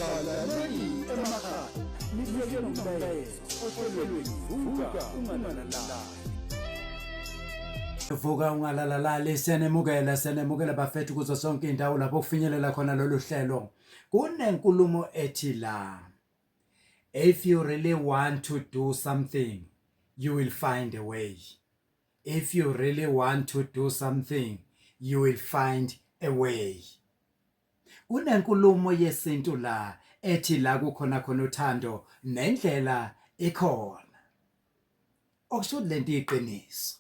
hlalani emakhaya nifike nomlayezo ohlelweni vuka ungalalala. Vuka ungalalala senemukela bafethu kuzo sonke indawo lapho kufinyelela khona lolu hlelo. Kunenkulumo ethi la, if you really want to do something you will find a way. If you really want to do something you will find a way. Kunenkulumo yesintu la ethi la kukhona khona uthando nendlela ikhona. Okusho lento iqiniso.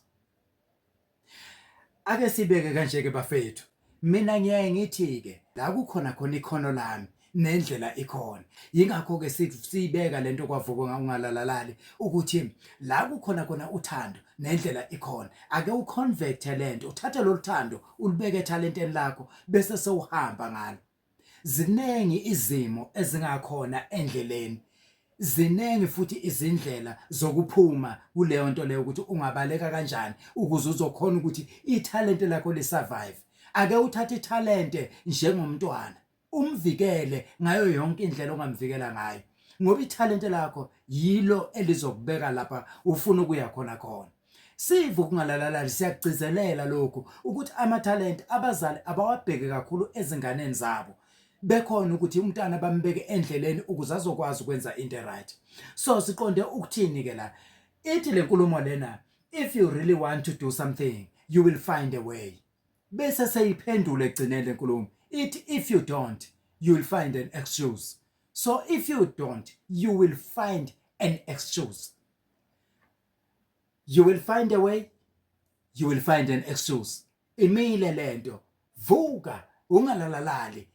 Ake sibeke kanje ke bafethu, mina ngiyaye ngithi ke la kukhona khona ikhono lami nendlela ikhona. Yingakho ke sibeka lento kwavuka ungalalali ukuthi la kukhona khona uthando nendlela ikhona. Ake uconvert talent, uthathe lo thando ulibeke talenteni lakho bese sewuhamba ngalo. Zinengi izimo ezingakhona endleleni. Zinengi futhi izindlela zokuphuma kuleyo nto leyo ukuthi ungabaleka kanjani ukuze uzokhona ukuthi ithalente lakho lisurvive. Ake uthathe ithalente njengomntwana umvikele ngayo yonke indlela ongamvikela ngayo, ngoba ithalente lakho yilo elizokubeka lapha ufuna ukuya khona khona. Sivu kungalalala siyagcizelela lokho ukuthi amathalente abazali abawabheke kakhulu ezinganeni zabo. Bekhona ukuthi umntana bambeke endleleni ukuze azokwazi ukwenza into right. So siqonde ukuthini ke la? Ithi lenkulumo lena, if you really want to do something you will find a way. Bese seyiphendula egcinele lenkulumo. Ithi if you don't you will find an excuse. So if you don't you will find an excuse. You will find a way, you will find an excuse. Imile lento, vuka ungalalali.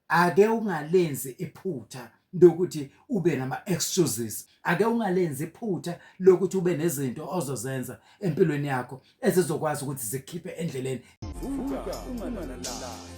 Ake ungalenzi iphutha lokuthi ube nama excuses. Ake ungalenzi iphutha lokuthi ube nezinto ozozenza empilweni yakho ezizokwazi ukuthi zikhiphe endleleni. Vuka ungalalala.